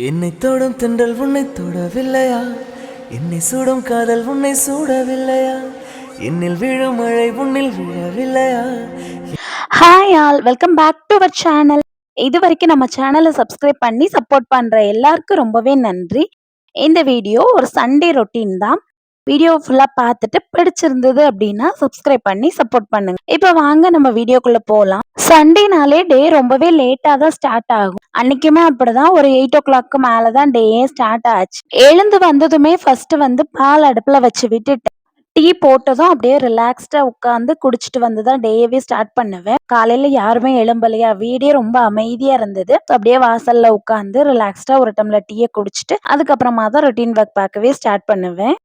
என்னை தொடும் தென்றல் உன்னை தொடவில்லையா? என்னை சுடும் காதல் உன்னை சூடவில்லையா? என்னில் விழும் மழை உன்னில் விழவில்லையா? Hi all, welcome back to our channel. இது வரைக்கும் நம்ம சேனலை சப்ஸ்கிரைப் பண்ணி சப்போர்ட் பண்ற எல்லாருக்கும் ரொம்பவே நன்றி. இந்த வீடியோ ஒரு சண்டே ரொட்டீன் தான். வீடியோ ஃபுல்லா பார்த்துட்டு பிடிச்சிருந்தது அப்படின்னா சப்ஸ்கிரைப் பண்ணி சப்போர்ட் பண்ணுங்க. இப்போ வாங்க நம்ம வீடியோக்குள்ள போகலாம். சண்டேனாலே டே ரொம்பவே லேட்டா தான் ஸ்டார்ட் ஆகும். அன்னைக்குமே அப்படிதான் ஒரு 8 o'clock மேலதான் டேயே ஸ்டார்ட் ஆச்சு. எழுந்து வந்ததுமே ஃபர்ஸ்ட் வந்து பால் அடுப்புல வச்சு விட்டுட்டு டீ போட்டதும் அப்படியே ரிலாக்ஸ்டா உட்காந்து குடிச்சிட்டு வந்து தான் டேயவே ஸ்டார்ட் பண்ணுவேன். காலையில யாருமே எழும்பலையா, வீடே ரொம்ப அமைதியா இருந்தது. அப்படியே வாசல்ல உட்காந்து ரிலாக்ஸ்டா ஒரு டம்ளர் டீயை குடிச்சிட்டு அதுக்கப்புறமா தான் ரொட்டீன் ஒர்க் பார்க்கவே ஸ்டார்ட் பண்ணுவேன்.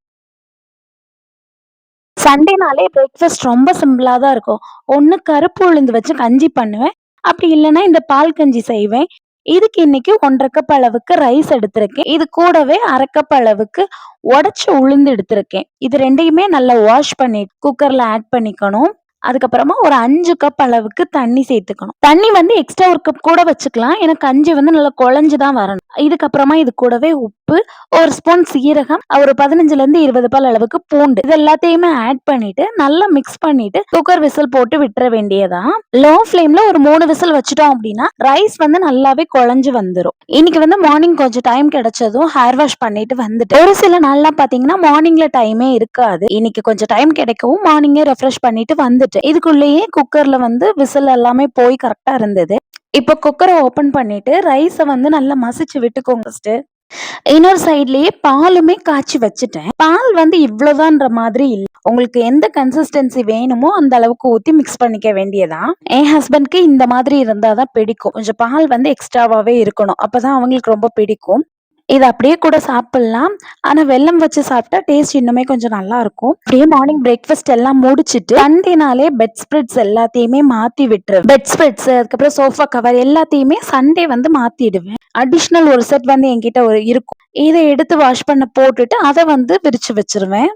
சண்டேனாலே பிரேக்ஃபாஸ்ட் ரொம்ப சிம்பிளா தான் இருக்கும். ஒண்ணு கருப்பு உளுந்து வச்சு கஞ்சி பண்ணுவேன். அப்படி இல்லைன்னா இந்த பால் கஞ்சி செய்வேன். இதுக்கு இன்னைக்கு 1.5 கப் அளவுக்கு ரைஸ் எடுத்திருக்கேன். இது கூடவே 1/2 கப் அளவுக்கு உடைச்ச உளுந்து எடுத்திருக்கேன். இது ரெண்டையுமே நல்லா வாஷ் பண்ணி குக்கர்ல ஆட் பண்ணிக்கணும். அதுக்கப்புறமா ஒரு 5 கப் அளவுக்கு தண்ணி சேர்த்துக்கணும். தண்ணி வந்து எக்ஸ்ட்ரா ஒரு கப் கூட வச்சுக்கலாம். எனக்கு கஞ்சி வந்து நல்லா குழஞ்சு தான் வரணும். இதுக்கப்புறமா இது கூடவே உப்பு, ஒரு ஸ்பூன் சீரகம், ஒரு 15 ல இருந்து 20 பல் அளவுக்கு பூண்டு, இது எல்லாத்தையுமே ஆட் பண்ணிட்டு நல்லா மிக்ஸ் பண்ணிட்டு குக்கர் விசில் போட்டு விட்டுற வேண்டியதான். லோ ஃப்ளேம்ல ஒரு 3 விசில் வச்சுட்டோம் அப்படின்னா ரைஸ் வந்து நல்லாவே குழஞ்சு வந்துடும். இன்னைக்கு வந்து மார்னிங் கொஞ்சம் டைம் கிடைச்சதும் ஹேர் வாஷ் பண்ணிட்டு வந்துட்டு ஒரு சில நாள்லாம் பாத்தீங்கன்னா மார்னிங்ல டைமே இருக்காது. இன்னைக்கு கொஞ்சம் டைம் கிடைக்கவும் மார்னிங்கே ரெஃப்ரெஷ் பண்ணிட்டு வந்துட்டு இதுக்குள்ளேயே குக்கர்ல வந்து விசில் எல்லாமே போய் கரெக்டா இருந்தது. இப்போ குக்கரை ஓபன் பண்ணிட்டு ரைஸை வந்து நல்லா மசிச்சு விட்டுக்கோங்க ஃபர்ஸ்ட். இன்னொரு சைட்லயே பாலுமே காய்ச்சி வச்சுட்டேன். பால் வந்து இவ்வளவுதான்ற மாதிரி இல்ல. உங்களுக்கு எந்த கன்சிஸ்டன்சி வேணுமோ அந்த அளவுக்கு ஊத்தி மிக்ஸ் பண்ணிக்க வேண்டியதான். என் ஹஸ்பண்ட்க்கு இந்த மாதிரி இருந்தாதான் பிடிக்கும். கொஞ்சம் பால் வந்து எக்ஸ்ட்ராவாவே இருக்கணும். அப்பதான் அவங்களுக்கு ரொம்ப பிடிக்கும். இது அப்படியே கூட சாப்பிடலாம். ஆனா வெல்லம் வச்சு சாப்பிட்டா டேஸ்ட் இன்னுமே கொஞ்சம் நல்லா இருக்கும். அப்படியே மார்னிங் பிரேக்ஃபாஸ்ட் எல்லாம் முடிச்சிட்டு சண்டேனாலே பெட் ஸ்ப்ரெட்ஸ் எல்லாத்தையுமே மாத்தி விட்டுருவேன். பெட் ஸ்ப்ரெட்ஸ், அதுக்கப்புறம் சோஃபா கவர் எல்லாத்தையுமே சண்டே வந்து மாத்திடுவேன். அடிஷ்னல் ஒரு செட் வந்து என்கிட்ட ஒரு இருக்கும். இதை எடுத்து வாஷ் பண்ண போட்டுட்டு அதை வந்து விரிச்சு வச்சிருவேன்.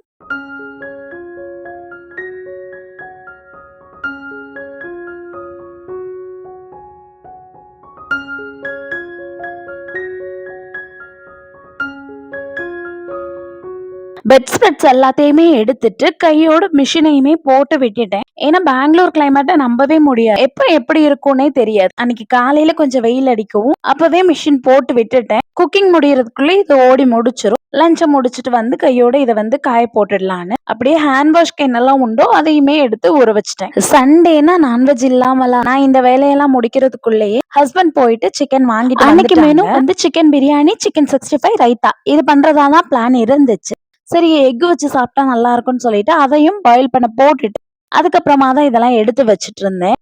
பெட் ஸ்ப்ரெட்ஸ் எல்லாத்தையுமே எடுத்துட்டு கையோட மிஷினையுமே போட்டு விட்டுட்டேன். ஏன்னா பெங்களூர் கிளைமேட்டை நம்பவே முடியாது. எப்ப எப்படி இருக்கும்னே தெரியாது. அன்னைக்கு காலையில கொஞ்சம் வெயில் அடிக்கவும் அப்பவே மிஷின் போட்டு விட்டுட்டேன். குக்கிங் முடியறதுக்குள்ள இது ஓடி முடிச்சிரும். லஞ்சை முடிச்சிட்டு வந்து கையோட இதை வந்து காய போட்டுடலான்னு அப்படியே ஹேண்ட் வாஷ்க்கு என்னெல்லாம் உண்டோ அதையுமே எடுத்து ஊற வச்சுட்டேன். சண்டேனா நான்வெஜ் இல்லாமலாம் நான் இந்த வேலையெல்லாம் முடிக்கிறதுக்குள்ளேயே ஹஸ்பண்ட் போயிட்டு சிக்கன் வாங்கிட்டு அன்னைக்கு மெனு வந்து சிக்கன் பிரியாணி, சிக்கன் 65, ரைத்தா இது பண்றதா தான் பிளான் இருந்துச்சு. சரி எக் வச்சு சாப்பிட்டா நல்லா இருக்கும்னு சொல்லிட்டு அதையும் பாயில் பண்ண போட்டுட்டு அதுக்கப்புறமா தான் இதெல்லாம் எடுத்து வச்சிட்டு இருந்தேன்.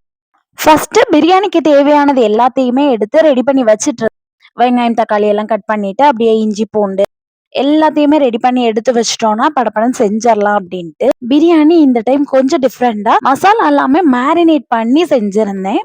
ஃபர்ஸ்ட் பிரியாணிக்கு தேவையானது எல்லாத்தையுமே எடுத்து ரெடி பண்ணி வச்சிட்டு இருந்தேன். வெங்காயம், தக்காளி எல்லாம் கட் பண்ணிட்டு அப்படியே இஞ்சி, பூண்டு எல்லாத்தையுமே ரெடி பண்ணி எடுத்து வச்சிட்டோம்னா படப்படன்னு செஞ்சிடலாம் அப்படின்ட்டு. பிரியாணி இந்த டைம் கொஞ்சம் டிஃப்ரெண்டா மசாலா எல்லாமே மேரினேட் பண்ணி செஞ்சிருந்தேன்.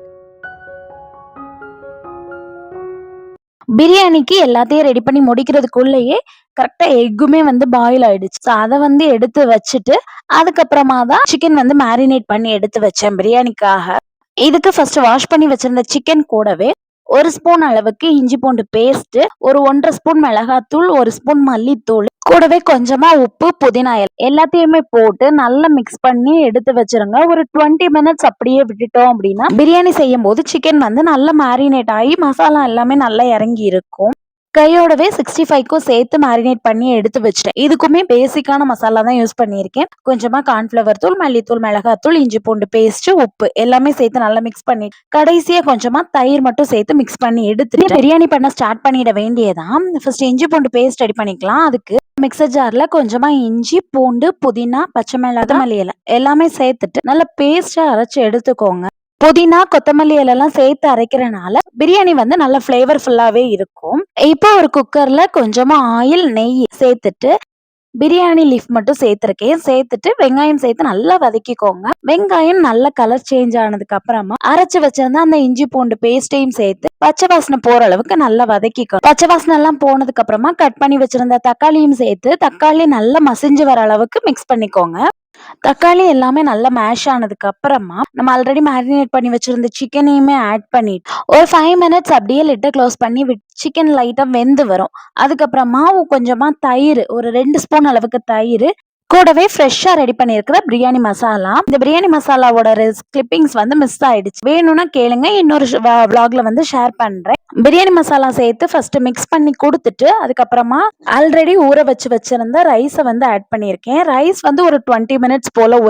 பிரியாணிக்கு எல்லாத்தையும் ரெடி பண்ணி முடிக்கிறதுக்குள்ளேயே கரெக்டா எக்குமே வந்து பாயில் ஆயிடுச்சு. ஸோ அதை வந்து எடுத்து வச்சுட்டு அதுக்கப்புறமா தான் சிக்கன் வந்து மேரினேட் பண்ணி எடுத்து வச்சேன் பிரியாணிக்காக. இதுக்கு ஃபர்ஸ்ட் வாஷ் பண்ணி வச்சிருந்த சிக்கன் கூடவே ஒரு ஸ்பூன் அளவுக்கு இஞ்சி பூண்டு பேஸ்ட், ஒரு 1.5 ஸ்பூன் மிளகாத்தூள், ஒரு ஸ்பூன் மல்லித்தூள், கூடவே கொஞ்சமா உப்பு, புதினா எல்லாத்தையுமே போட்டு நல்லா மிக்ஸ் பண்ணி எடுத்து வச்சிருங்க. ஒரு 20 மினிட்ஸ் அப்படியே விட்டுட்டோம் அப்படின்னா பிரியாணி செய்யும் போது சிக்கன் வந்து நல்லா மேரினேட் ஆகி மசாலா எல்லாமே நல்லா இறங்கி இருக்கும். கையோடவே 65க்கும் சேர்த்து மேரினேட் பண்ணி எடுத்து வச்சிட்டேன். இதுக்குமே பேசிக்கான மசாலா தான் யூஸ் பண்ணியிருக்கேன். கொஞ்சமா கார்ன்ஃபிளவர் தூள், மல்லித்தூள், மிளகாத்தூள், இஞ்சி பூண்டு பேஸ்ட், உப்பு எல்லாமே சேர்த்து நல்லா மிக்ஸ் பண்ணி கடைசியா கொஞ்சமா தயிர் மட்டும் சேர்த்து மிக்ஸ் பண்ணி எடுத்துட்டு பிரியாணி பண்ண ஸ்டார்ட் பண்ணிட வேண்டியதான். ஃபர்ஸ்ட் இஞ்சி பூண்டு பேஸ்ட் ரெடி பண்ணிக்கலாம். அதுக்கு மிக்சர் ஜார்ல கொஞ்சமா இஞ்சி, பூண்டு, புதினா, பச்சை மிளகாய், மல்லி இலை எல்லாமே சேர்த்துட்டு நல்லா பேஸ்டா அரைச்சு எடுத்துக்கோங்க. புதினா, கொத்தமல்லி எல்லாம் சேர்த்து அரைக்கிறனால பிரியாணி வந்து நல்ல ஃபிளேவர்ஃபுல்லாவே இருக்கும். இப்போ ஒரு குக்கர்ல கொஞ்சமா ஆயில், நெய் சேர்த்துட்டு பிரியாணி லீஃப் மட்டும் சேர்த்திருக்கேன். சேர்த்துட்டு வெங்காயம் சேர்த்து நல்லா வதக்கிக்கோங்க. வெங்காயம் நல்ல கலர் சேஞ்ச் ஆனதுக்கு அப்புறமா அரைச்சு வச்சிருந்தா அந்த இஞ்சி பூண்டு பேஸ்டையும் சேர்த்து பச்சை வாசனை போற அளவுக்கு நல்லா வதக்கிக்கணும். பச்சை வாசனை எல்லாம் போனதுக்கு அப்புறமா கட் பண்ணி வச்சிருந்த தக்காளியும் சேர்த்து தக்காளி நல்லா மசிஞ்சு வர அளவுக்கு மிக்ஸ் பண்ணிக்கோங்க. தக்காளி எல்லாமே நல்லா மேஷ் ஆனதுக்கு அப்புறமா நம்ம ஆல்ரெடி மேரினேட் பண்ணி வச்சிருந்த சிக்கனையுமே ஆட் பண்ணிட்டு ஒரு 5 மினிட்ஸ் அப்படியே லிட்ட க்ளோஸ் பண்ணி சிக்கன் லைட்டா வெந்து வரும். அதுக்கப்புறமா கொஞ்சமா தயிர், ஒரு 2 ஸ்பூன் அளவுக்கு தயிர், கூடவே ஃப்ரெஷ்ஷா ரெடி பண்ணியிருக்கிற பிரியாணி மசாலா. இந்த பிரியாணி மசாலாவோட கிளிப்பிங்ஸ் வந்து மிஸ் ஆயிடுச்சு. வேணும்னா கேளுங்க, இன்னொரு vlogல வந்து ஷேர் பண்றேன். பிரியாணி மசாலா சேர்த்து ஃபர்ஸ்ட் மிக்ஸ் பண்ணி குடுத்துட்டு, அதுக்கப்புறமா ஆல்ரெடி ஊற வச்சிருந்த ரைஸ வந்து ஆட் பண்ணியிருக்கேன். ரைஸ் வந்து ஒரு 20 மினிட்ஸ் போல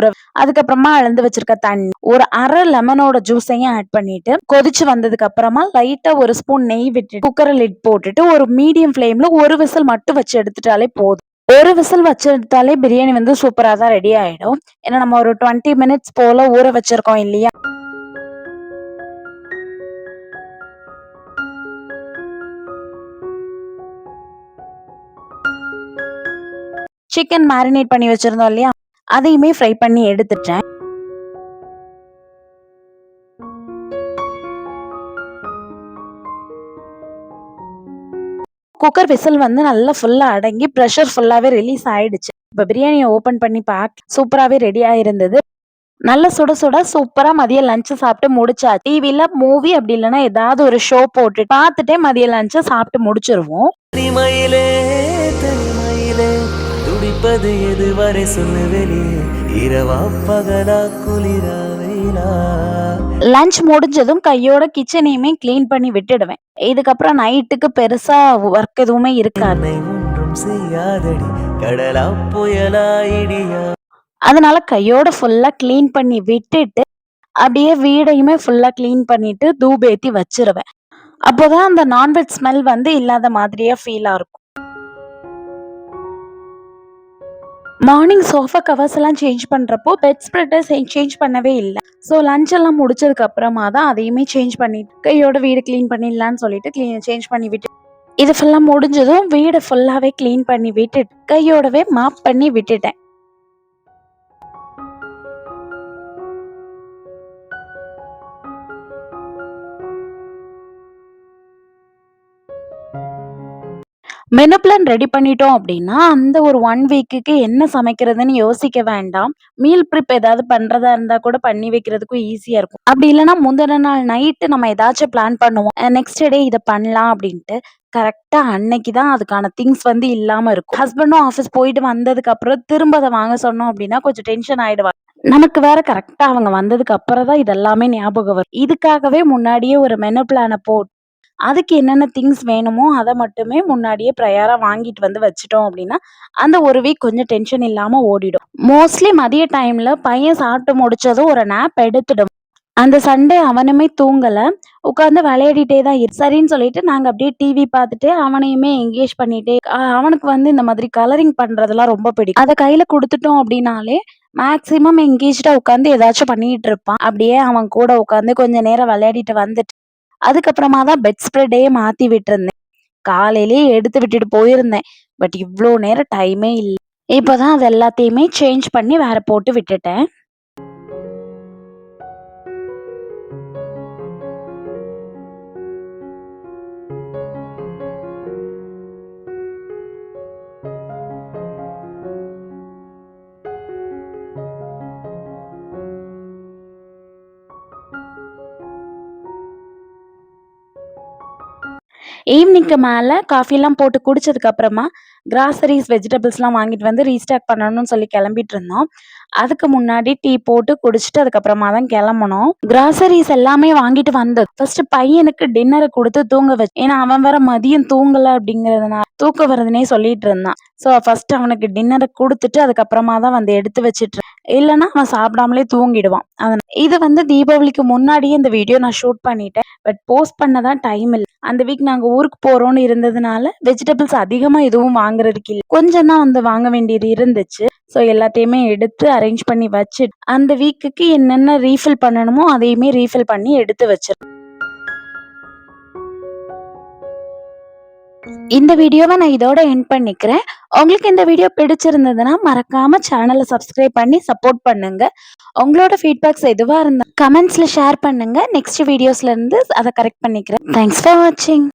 அதுக்கப்புறமா அளந்து வச்சிருக்க தண்ணி, ஒரு அரை லெமனோட ஜூஸையும் ஆட் பண்ணிட்டு, கொதிச்சு வந்ததுக்கு அப்புறமா லைட்டா ஒரு ஸ்பூன் நெய் விட்டு குக்கரை லிட் போட்டுட்டு ஒரு மீடியம் ஃப்ளேம்ல ஒரு விசில் மட்டும் வச்சு எடுத்துட்டாலே போதும். ஒரு விசில் வச்சு எடுத்தாலே பிரியாணி வந்து சூப்பரா தான் ரெடி ஆயிடும். ஏன்னா நம்ம ஒரு 20 மினிட்ஸ் போல ஊற வச்சிருக்கோம் இல்லையா? சிக்கன் மேரினேட் பண்ணி வச்சிருந்தோம் இல்லையா? அதையுமே ஃப்ரை பண்ணி எடுத்துட்டேன். குக்கர் விசில் வந்து நல்லா ஃபுல்லா அடங்கி பிரஷர் ஃபுல்லாவே ரிலீஸ் ஆயிடுச்சு. இப்ப பிரியாணியை ஓபன் பண்ணி சூப்பராவே ரெடி ஆயிருந்தது. நல்ல சுட சுட சூப்பரா மதியம் லஞ்ச் சாப்பிட்டு முடிச்சா. டிவில மூவி அப்படி இல்லைன்னா ஏதாவது ஒரு ஷோ போட்டு பார்த்துட்டே மதியம் லஞ்ச சாப்பிட்டு முடிச்சிருவோம். தனிமையிலே தனிமையிலே துடிப்பது எதுவரை சொல்லு வெளியே, இரவா பகலா குளிரா வெயிலா. லஞ்ச் முடிஞ்சதும் கையோட கிச்சனையுமே கிளீன் பண்ணி விட்டுடுவேன். இதுக்கப்புறம் நைட்டுக்கு பெருசா ஒர்க் எதுவுமே இருக்காது. என்னை ஒன்றும் செய்யாதடி கடலா புயலா இடியா. அதனால கையோட ஃபுல்லா கிளீன் பண்ணி விட்டுட்டு அப்படியே வீடையுமே ஃபுல்லா கிளீன் பண்ணிட்டு தூபேத்தி வச்சிருவேன். அப்போதான் அந்த நான்வெஜ் ஸ்மெல் வந்து இல்லாத மாதிரியே ஃபீலா இருக்கும். மார்னிங் சோஃபா கவர்ஸ் எல்லாம் சேஞ்ச் பண்றப்போ பெட் ஸ்ப்ரெட்டை சேஞ்ச் பண்ணவே இல்ல. ஸோ லஞ்ச் எல்லாம் முடிச்சதுக்கு அப்புறமா தான் அதையுமே சேஞ்ச் பண்ணிட்டு கையோட வீடு கிளீன் பண்ணிடலான்னு சொல்லிட்டு சேஞ்ச் பண்ணி விட்டு இது ஃபுல்லா முடிஞ்சதும் வீடை ஃபுல்லாவே கிளீன் பண்ணி விட்டுட்டு கையோடவே மாப் பண்ணி விட்டுட்டேன். மெனு பிளான் ரெடி பண்ணிட்டோம் அப்படின்னா, அந்த ஒரு 1 வீக்குக்கு என்ன சமைக்கிறதுன்னு யோசிக்க வேண்டாம். மீல் ப்ரிப் ஏதாவது பண்றதா இருந்தா கூட பண்ணி வைக்கிறதுக்கும் ஈஸியா இருக்கும். அப்படி இல்லன்னா முந்தின நாள் நைட்டு நம்ம ஏதாச்சும் பிளான் பண்ணுவோம். நெக்ஸ்ட் டே இத பண்ணலாம் அப்படின்ட்டு. கரெக்ட்டா அன்னைக்கு தான் அதுக்கான திங்ஸ் வந்து இல்லாம இருக்கும். ஹஸ்பண்டும் ஆஃபீஸ் போயிட்டு வந்ததுக்கு அப்புறம் திரும்ப அத வாங்க சொன்னோம் அப்படின்னா கொஞ்சம் டென்ஷன் ஆயிடுவாங்க. நமக்கு வேற கரெக்ட்டா அவங்க வந்ததுக்கு அப்புறம் தான் இதெல்லாமே ஞாபகம் வரும். இதுக்காகவே முன்னாடியே ஒரு மெனு பிளான அதுக்கு என்னென்ன திங்ஸ் வேணுமோ அத மட்டுமே முன்னாடியே ப்ரையரா வாங்கிட்டு வந்து வச்சுட்டோம் அப்படின்னா, அந்த ஒரு வீக் கொஞ்சம் டென்ஷன் இல்லாம ஓடிடும். மோஸ்ட்லி மதிய டைம்ல பையன் சாப்பிட்டு முடிச்சதும் ஒரு நேப் எடுத்துடுவான். அந்த சண்டே அவனுமே தூங்கல. உட்கார்ந்து விளையாடிட்டே தான் சரின்னு சொல்லிட்டு நாங்க அப்படியே டிவி பார்த்துட்டு அவனையுமே என்கேஜ் பண்ணிட்டே அவனுக்கு வந்து இந்த மாதிரி கலரிங் பண்றதெல்லாம் ரொம்ப பிடிக்கும். அத கையில குடுத்துட்டோம் அப்படின்னாலே மேக்ஸிமம் என்கேஜ்டா உட்கார்ந்து ஏதாச்சும் பண்ணிட்டு இருப்பான். அப்படியே அவன் கூட உட்கார்ந்து கொஞ்ச நேரம் விளையாடிட்டு வந்துட்டு அதுக்கப்புறமா தான் பெட் ஸ்ப்ரெட்டே மாத்தி விட்டுருந்தேன். காலையிலேயே எடுத்து விட்டுட்டு போயிருந்தேன். பட் இவ்ளோ நேரம் டைமே இல்ல. இப்பதான் அது எல்லாத்தையுமே சேஞ்ச் பண்ணி வேற போட்டு விட்டுட்டேன். ஈவினிங்க்கு மேல காஃபிலாம் போட்டு குடிச்சதுக்கு அப்புறமா, கிராசரிஸ், வெஜிடபிள்ஸ்லாம் வாங்கிட்டு வந்து ரீஸ்டாக் பண்ணணும்னு சொல்லி கிளம்பிட்டு இருந்தோம். அதுக்கு முன்னாடி டீ போட்டு குடிச்சுட்டு அதுக்கப்புறமா தான் கிளம்புனோம். கிராசரிஸ் எல்லாமே வாங்கிட்டு வந்தது. ஃபர்ஸ்ட் பையனுக்கு டின்னர குடுத்து தூங்க ஏன்னா அவன் வேற மதியம் தூங்கல அப்படிங்கிறதுனால தூக்கம் வருதுன்னே சொல்லிட்டு இருந்தான். ஸோ ஃபர்ஸ்ட் அவனுக்கு டின்னர குடுத்துட்டு அதுக்கப்புறமா தான் வந்து எடுத்து வச்சுட்டு இல்லன்னா அவன் சாப்பிடாமலே தூங்கிடுவான். இது வந்து தீபாவளிக்கு முன்னாடியே இந்த வீடியோ நான் ஷூட் பண்ணிட்டேன். பட் போஸ்ட் பண்ண தான் டைம் இல்ல. அந்த வீக் நாங்க ஊருக்கு போறோம்னு இருந்ததுனால வெஜிடபிள்ஸ் அதிகமா எதுவும் வாங்குறதுக்கு இல்ல. கொஞ்சம் தான் வந்து வாங்க வேண்டியது இருந்துச்சு. ஸோ எல்லாத்தையுமே எடுத்து அரேஞ்ச் பண்ணி வச்சு அந்த வீக்குக்கு என்னென்ன ரீஃபில் பண்ணணுமோ அதையுமே ரீஃபில் பண்ணி எடுத்து வச்சிருக்கேன். இந்த வீடியோவை நான் இதோட எண்ட் பண்ணிக்கிறேன். உங்களுக்கு இந்த வீடியோ பிடிச்சிருந்ததுன்னா மறக்காம சேனலை சப்ஸ்கிரைப் பண்ணி சப்போர்ட் பண்ணுங்க. உங்களோட ஃபீட்பேக்ஸ் எதுவா இருந்தா கமெண்ட்ஸ்ல ஷேர் பண்ணுங்க. நெக்ஸ்ட் வீடியோஸ்ல இருந்து அதை கரெக்ட் பண்ணிக்கிறேன். தேங்க்ஸ் ஃபார் வாட்சிங்.